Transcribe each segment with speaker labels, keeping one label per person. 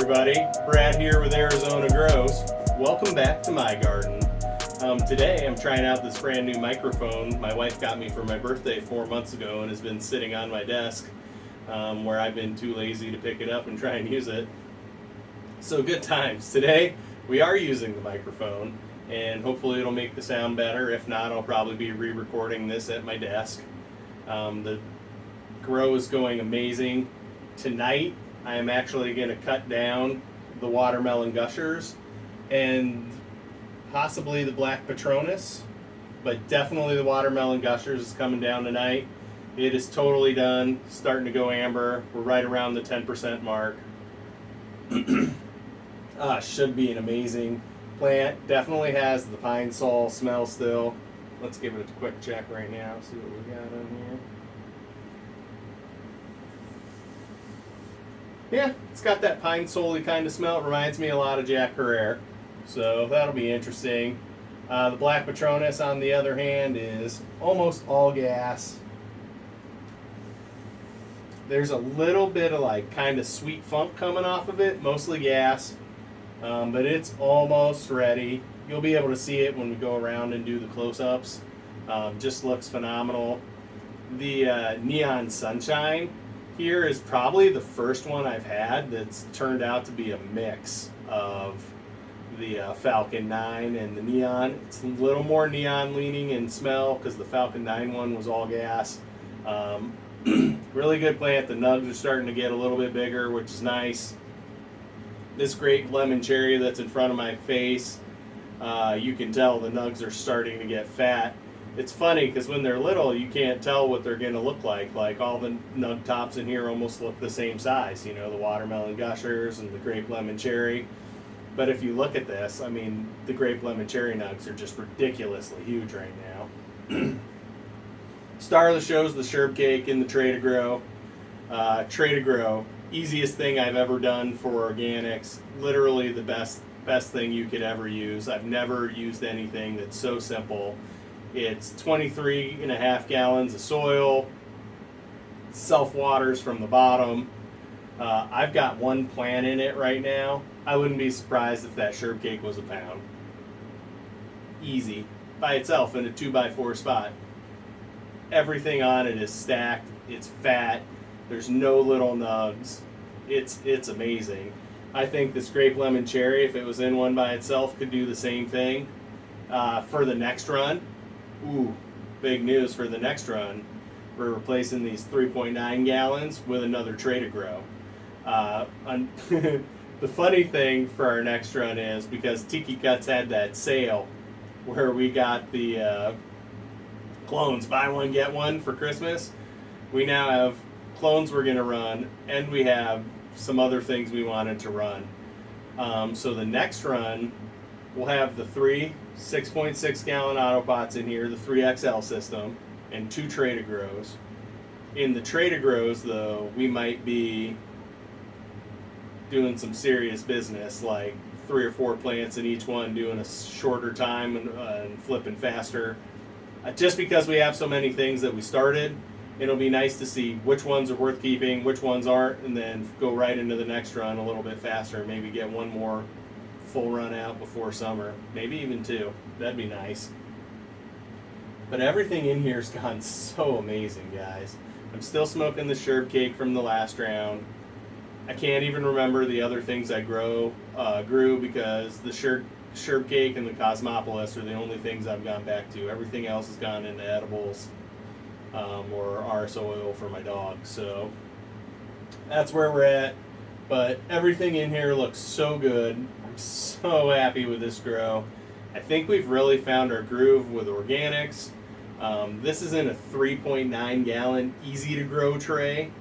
Speaker 1: everybody. Brad here with Arizona Grows. Welcome back to my garden. Today I'm trying out this brand new microphone my wife got me for my birthday 4 months ago and has been sitting on my desk where I've been too lazy to pick it up and try and use it. So good times. Today we are using the microphone and hopefully it'll make the sound better. If not, I'll probably be re-recording this at my desk. The grow is going amazing. Tonight I am actually going to cut down the Watermelon Gushers and possibly the Black Patronus, but definitely the Watermelon Gushers is coming down tonight. It is totally done, starting to go amber. We're right around the 10% mark. Should be an amazing plant. Definitely has the pine sol smell still. Let's give it a quick check right now, see what we got on here. Yeah, it's got that pine sol-y kind of smell. It reminds me a lot of Jack Herrera. So that'll be interesting. The Black Patronus, on the other hand, is almost all gas. There's a little bit of like kind of sweet funk coming off of it, mostly gas. But it's almost ready. You'll be able to see it when we go around and do the close-ups. Just looks phenomenal. The Neon Sunshine here is probably the first one I've had that's turned out to be a mix of the Falcon 9 and the Neon. It's a little more neon leaning in smell because the Falcon 9 one was all gas. Really good plant. The nugs are starting to get a little bit bigger, which is nice. This grape lemon cherry that's in front of my face, you can tell the nugs are starting to get fat. It's funny because when they're little, you can't tell what they're going to look like. Like all the nug tops in here almost look the same size, you know, the Watermelon Gushers and the grape lemon cherry. But if you look at this, I mean, the grape lemon cherry nugs are just ridiculously huge right now. Star of the show is the sherb cake in the tray to grow. Tray to grow, easiest thing I've ever done for organics. Literally the best thing you could ever use. I've never used anything that's so simple. It's 23.5 gallons of soil, self-waters from the bottom. I've got one plant in it right now. I wouldn't be surprised if that sherb cake was a pound. Easy. By itself in a 2x4 spot. Everything on it is stacked. It's fat. There's no little nugs. It's amazing. I think this grape lemon cherry, if it was in one by itself, could do the same thing. For the next run, ooh, big news for the next run. We're replacing these 3.9 gallons with another tray to grow. The funny thing for our next run is because Tikicuts had that sale where we got the clones, buy one, get one for Christmas. We now have clones we're going to run, and we have some other things we wanted to run. So the next run, we'll have the three 6.6 gallon Autopots in here, the 3XL system, and 2 tray to grows. In the tray to grows, though, we might be doing some serious business, like 3 or 4 plants in each one, doing a shorter time and flipping faster. Just because we have so many things that we started, it'll be nice to see which ones are worth keeping, which ones aren't, and then go right into the next run a little bit faster. Maybe get one more full run out before summer, maybe even 2. That'd be nice. But everything in here's gone so amazing, guys. I'm still smoking the sherb cake from the last round. I can't even remember the other things I grew because the sherb cake and the Cosmopolis are the only things I've gone back to. Everything else has gone into edibles or RS oil for my dog. So that's where we're at. But everything in here looks so good. I'm so happy with this grow. I think we've really found our groove with organics. This is in a 3.9 gallon easy to grow tray.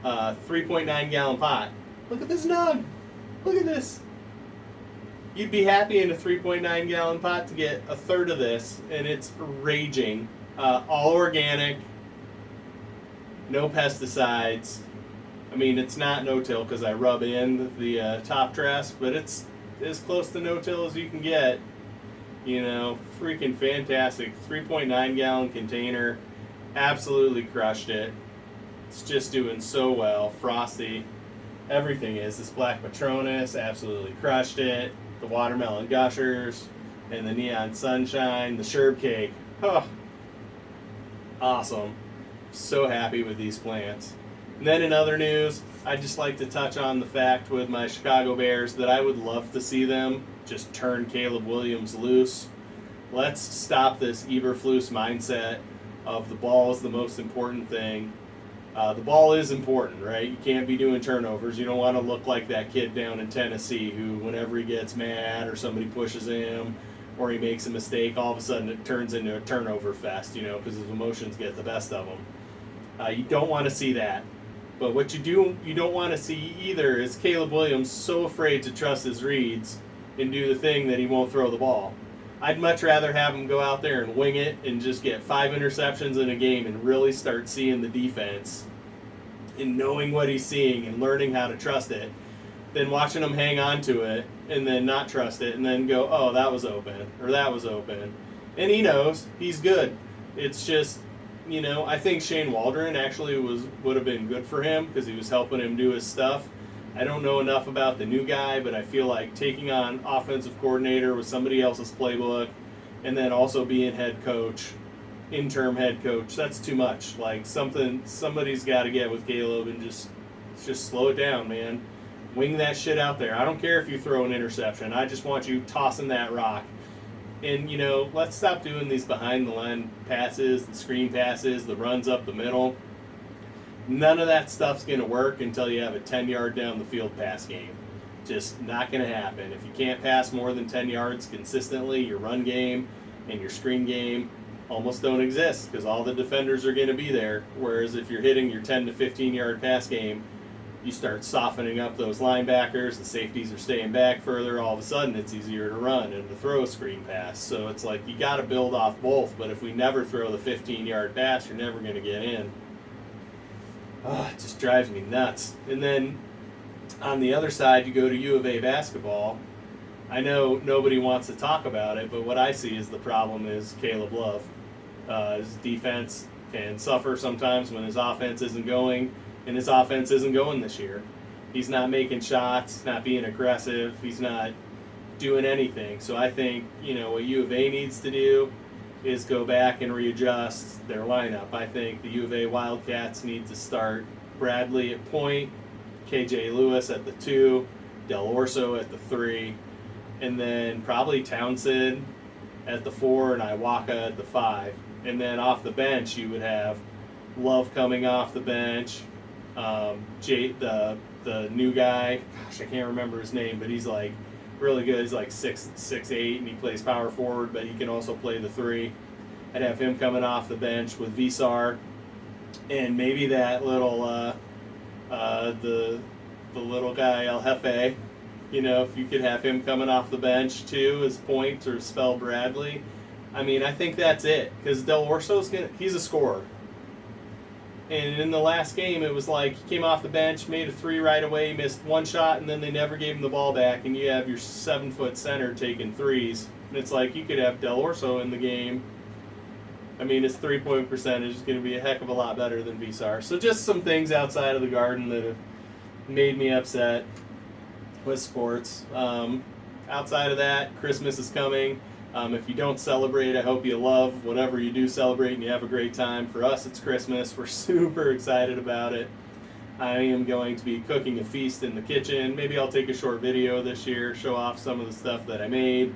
Speaker 1: 3.9 gallon pot. Look at this nug. Look at this. You'd be happy in a 3.9 gallon pot to get a third of this, and it's raging. All organic, no pesticides. I mean, it's not no-till because I rub in the top dress, but it's as close to no-till as you can get. You know, freaking fantastic. 3.9 gallon container. Absolutely crushed it. It's just doing so well. Frosty. everything is. This Black Patronus absolutely crushed it. The Watermelon Gushers, and the Neon Sunshine, the Sherb Cake. Oh, awesome. So happy with these plants. And then in other news, I'd just like to touch on the fact with my Chicago Bears that I would love to see them just turn Caleb Williams loose. Let's stop this Eberflus mindset of the ball is the most important thing. The ball is important, right? You can't be doing turnovers. You don't want to look like that kid down in Tennessee who, whenever he gets mad or somebody pushes him or he makes a mistake, all of a sudden it turns into a turnover fest, because his emotions get the best of him. You don't want to see that. But what you don't want to see either is Caleb Williams so afraid to trust his reads and do the thing that he won't throw the ball. I'd much rather have him go out there and wing it and just get 5 interceptions in a game and really start seeing the defense and knowing what he's seeing and learning how to trust it than watching him hang on to it and then not trust it and then go, oh, that was open or that was open. And he knows he's good. It's just, I think Shane Waldron actually would have been good for him because he was helping him do his stuff. I don't know enough about the new guy, but I feel like taking on offensive coordinator with somebody else's playbook and then also being head coach, interim head coach, that's too much. Like somebody's got to get with Caleb and just slow it down, man. Wing that shit out there. I don't care if you throw an interception. I just want you tossing that rock. And, let's stop doing these behind the line passes, the screen passes, the runs up the middle. None of that stuff's going to work until you have a 10-yard down the field pass game. Just not going to happen. If you can't pass more than 10 yards consistently, your run game and your screen game almost don't exist because all the defenders are going to be there. Whereas if you're hitting your 10 to 15-yard pass game, you start softening up those linebackers, the safeties are staying back further, all of a sudden it's easier to run and to throw a screen pass. So it's like you got to build off both, but if we never throw the 15-yard pass, you're never going to get in. Oh, it just drives me nuts. And then on the other side, you go to U of A basketball. I know nobody wants to talk about it, but what I see is the problem is Caleb Love. His defense can suffer sometimes when his offense isn't going, and his offense isn't going this year. He's not making shots, he's not being aggressive, he's not doing anything. So I think, what U of A needs to do is go back and readjust their lineup. I think the U of A Wildcats need to start Bradley at point, KJ Lewis at the 2, Del Orso at the 3, and then probably Townsend at the 4 and Iwaka at the 5. And then off the bench, you would have Love coming off the bench, the new guy, gosh, I can't remember his name, but he's like really good. He's like 6'8", and he plays power forward, but he can also play the 3. I'd have him coming off the bench with Visar, and maybe that little the little guy El Jefe. If you could have him coming off the bench too as point or spell Bradley. I mean, I think that's it because Del Orso's he's a scorer. And in the last game, it was like he came off the bench, made a 3 right away, missed 1 shot, and then they never gave him the ball back. And you have your 7-foot center taking 3s. And it's like you could have Del Orso in the game. I mean, his 3-point percentage is going to be a heck of a lot better than Visar. So just some things outside of the garden that have made me upset with sports. Outside of that, Christmas is coming. If you don't celebrate, I hope you love whatever you do celebrate and you have a great time. For us, it's Christmas. We're super excited about it. I am going to be cooking a feast in the kitchen. Maybe I'll take a short video this year, show off some of the stuff that I made.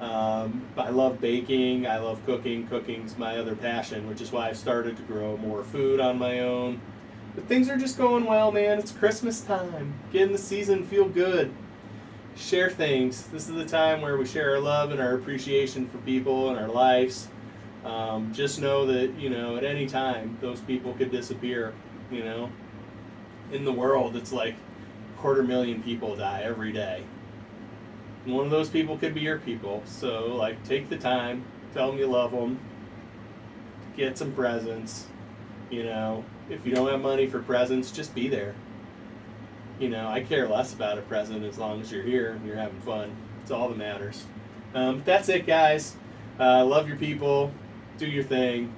Speaker 1: I love baking. I love cooking. Cooking's my other passion, which is why I've started to grow more food on my own. But things are just going well, man. It's Christmas time. Get in the season, feel good. Share things. This is the time where we share our love and our appreciation for people and our lives. Just know that, at any time, those people could disappear, In the world, it's like 250,000 people die every day. And one of those people could be your people. So, take the time, tell them you love them, get some presents, If you don't have money for presents, just be there. I care less about a present as long as you're here and you're having fun. It's all that matters. That's it, guys. Love your people. Do your thing.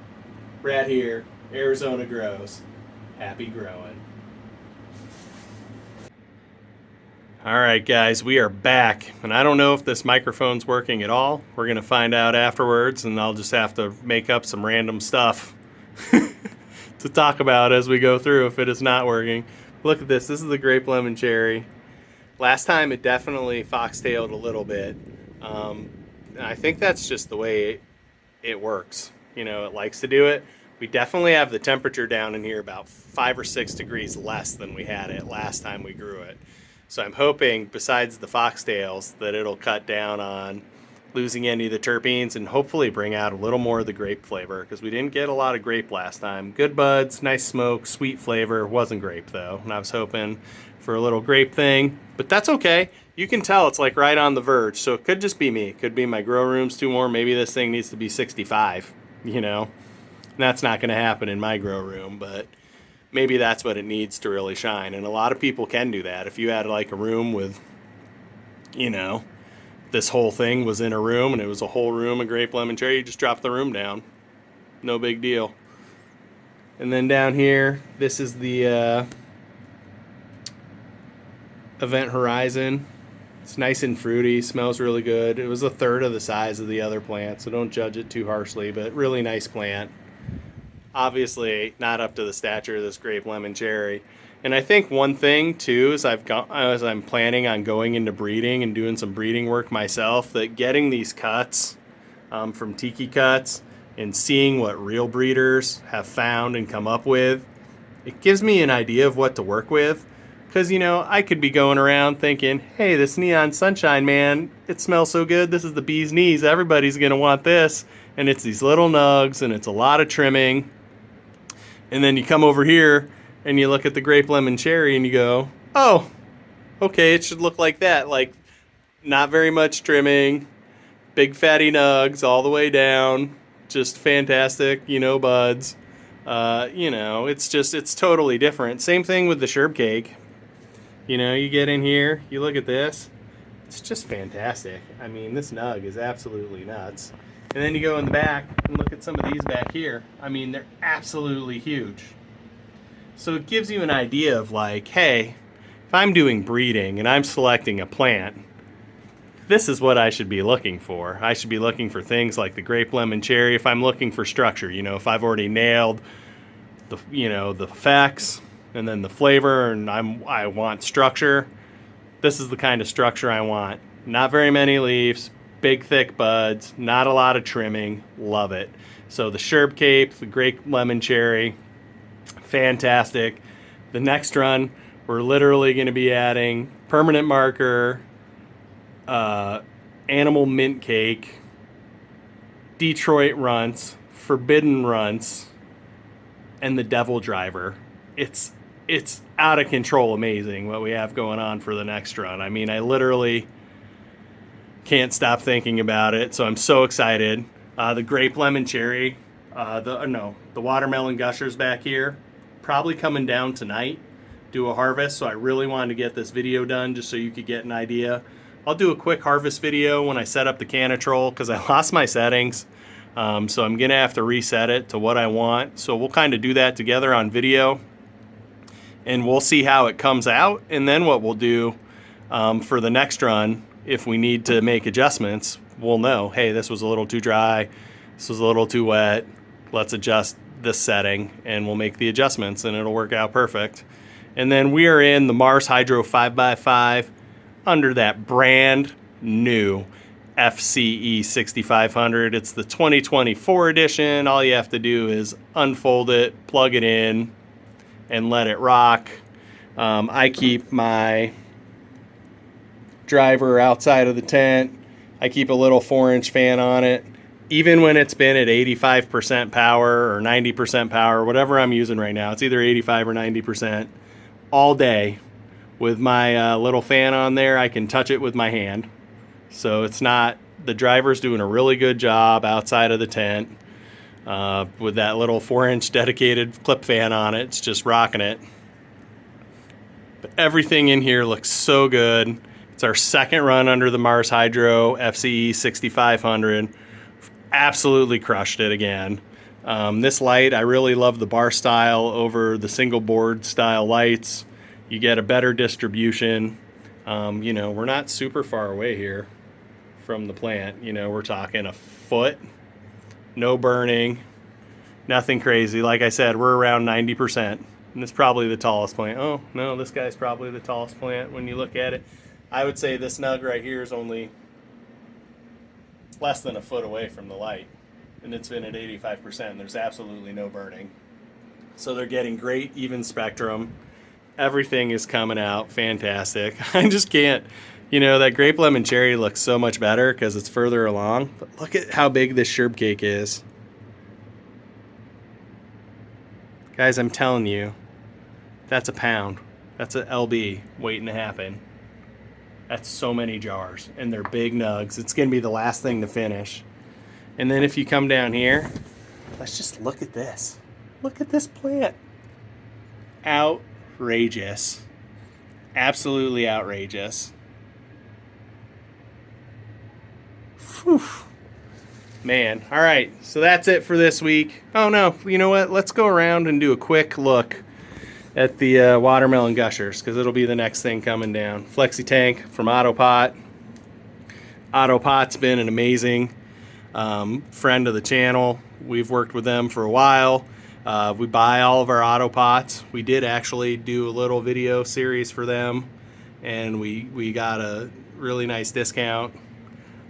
Speaker 1: Brad here. Arizona grows. Happy growing. All right, guys, we are back, and I don't know if this microphone's working at all. We're going to find out afterwards, and I'll just have to make up some random stuff to talk about as we go through if it is not working. Look at this. This is the grape lemon cherry. Last time it definitely foxtailed a little bit. And I think that's just the way it works. You know, it likes to do it. We definitely have the temperature down in here about 5 or 6 degrees less than we had it last time we grew it. So I'm hoping, besides the foxtails, that it'll cut down on losing any of the terpenes and hopefully bring out a little more of the grape flavor, because we didn't get a lot of grape last time. Good buds, nice smoke, sweet flavor. Wasn't grape though, and I was hoping for a little grape thing, but that's okay. You can tell it's like right on the verge, so it could just be me. It could be my grow room's too warm. Maybe this thing needs to be 65, you know? And that's not going to happen in my grow room, but maybe that's what it needs to really shine. And a lot of people can do that. If you had like a room with, you know, this whole thing was in a room and it was a whole room of grape lemon cherry, you just drop the room down. No big deal. And then down here, this is the Event Horizon. It's nice and fruity, smells really good. It was a third of the size of the other plant, so don't judge it too harshly, but really nice plant. Obviously not up to the stature of this grape lemon cherry. And I think one thing too is as I'm planning on going into breeding and doing some breeding work myself, that getting these cuts from Tikicuts and seeing what real breeders have found and come up with, it gives me an idea of what to work with. Because, you know, I could be going around thinking, hey, this Neon Sunshine, man, it smells so good. This is the bee's knees. Everybody's going to want this. And it's these little nugs, and it's a lot of trimming. And then you come over here, and you look at the grape lemon cherry, and you go, oh, okay, it should look like that. Like, not very much trimming, big fatty nugs all the way down. Just fantastic, you know, buds. You know, it's totally different. Same thing with the sherb cake. You know, you get in here, you look at this, it's just fantastic. I mean, this nug is absolutely nuts. And then you go in the back and look at some of these back here. I mean, they're absolutely huge. So it gives you an idea of like, hey, if I'm doing breeding and I'm selecting a plant, this is what I should be looking for. I should be looking for things like the grape lemon cherry. If I'm looking for structure, you know, if I've already nailed the, you know, the effects and then the flavor, and I want structure, this is the kind of structure I want. Not very many leaves, big thick buds, not a lot of trimming. Love it. So the sherb cape, the grape lemon cherry, fantastic. The next run, we're literally going to be adding permanent marker, animal mint cake, Detroit runts, forbidden runts, and the devil driver. It's out of control amazing what we have going on for the next run. I mean, I literally can't stop thinking about it, so I'm so excited. The grape lemon cherry, the watermelon gushers back here, probably coming down tonight, do a harvest, so I really wanted to get this video done just so you could get an idea. I'll do a quick harvest video when I set up the canitrol because I lost my settings, so I'm going to have to reset it to what I want. So we'll kind of do that together on video, and we'll see how it comes out, and then what we'll do for the next run, if we need to make adjustments, we'll know, hey, this was a little too dry, this was a little too wet, let's adjust this setting, and we'll make the adjustments, and it'll work out perfect. And then we are in the Mars Hydro 5x5 under that brand new FCE 6500. It's the 2024 edition. All you have to do is unfold it, plug it in, and let it rock. I keep my driver outside of the tent. I keep a little 4-inch fan on it. Even when it's been at 85% power or 90% power, whatever I'm using right now, it's either 85 or 90%, all day with my little fan on there, I can touch it with my hand. So it's not, the driver's doing a really good job outside of the tent with that little 4-inch dedicated clip fan on it. It's just rocking it. But everything in here looks so good. It's our second run under the Mars Hydro FCE 6500. Absolutely crushed it again. This light, I really love the bar style over the single board style lights. You get a better distribution. You know, we're not super far away here from the plant. You know, we're talking a foot, no burning, nothing crazy. Like I said, we're around 90%. And it's probably the tallest plant. Oh, no, this guy's probably the tallest plant when you look at it. I would say this nug right here is only less than a foot away from the light. And it's been at 85%. There's absolutely no burning. So they're getting great even spectrum. Everything is coming out fantastic. I just can't, you know, that grape lemon cherry looks so much better because it's further along. But look at how big this sherbet cake is. Guys, I'm telling you, that's a pound. That's a LB waiting to happen. That's so many jars, and they're big nugs. It's going to be the last thing to finish. And then if you come down here, let's just look at this. Look at this plant. Outrageous. Absolutely outrageous. Whew. Man, all right, so that's it for this week. Oh no, you know what? Let's go around and do a quick look at the Watermelon Gushers, because it'll be the next thing coming down. Flexi Tank from Autopot. Autopot's been an amazing friend of the channel. We've worked with them for a while. We buy all of our Autopots. We did actually do a little video series for them, and we got a really nice discount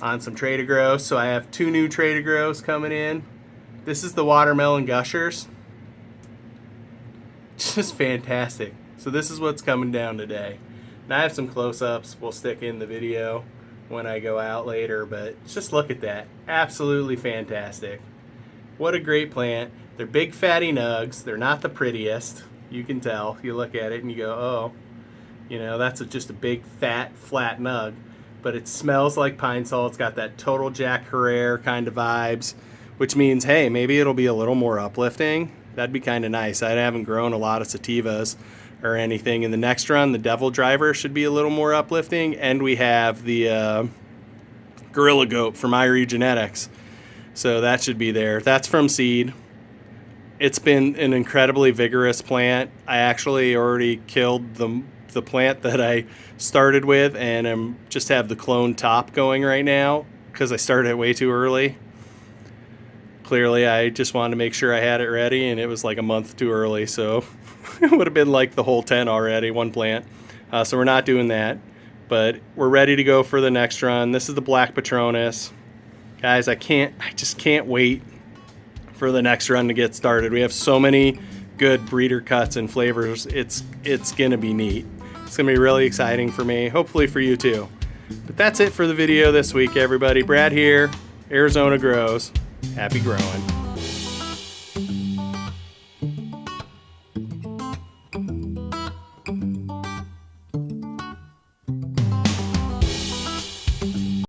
Speaker 1: on some Trader Grows. So I have 2 new Trader Grows coming in. This is the Watermelon Gushers. Just fantastic. So this is what's coming down today. Now I have some close-ups we'll stick in the video when I go out later, but just look at that. Absolutely fantastic. What a great plant. They're big fatty nugs. They're not the prettiest. You can tell. You look at it and you go, oh, you know, that's just a big fat flat nug. But it smells like pine sol. It's got that total Jack Herrera kind of vibes, which means, hey, maybe it'll be a little more uplifting. That'd be kind of nice. I haven't grown a lot of sativas or anything. In the next run, the Devil Driver should be a little more uplifting. And we have the Gorilla Goat from Irie Genetics. So that should be there. That's from seed. It's been an incredibly vigorous plant. I actually already killed the plant that I started with, and I'm just have the clone top going right now because I started it way too early. Clearly, I just wanted to make sure I had it ready, and it was like a month too early, so it would have been like the whole 10 already, one plant. So we're not doing that, but we're ready to go for the next run. This is the Black Patronus. Guys, I just can't wait for the next run to get started. We have so many good breeder cuts and flavors. It's gonna be neat. It's gonna be really exciting for me, hopefully for you too. But that's it for the video this week, everybody. Brad here, Arizona Grows. Happy growing.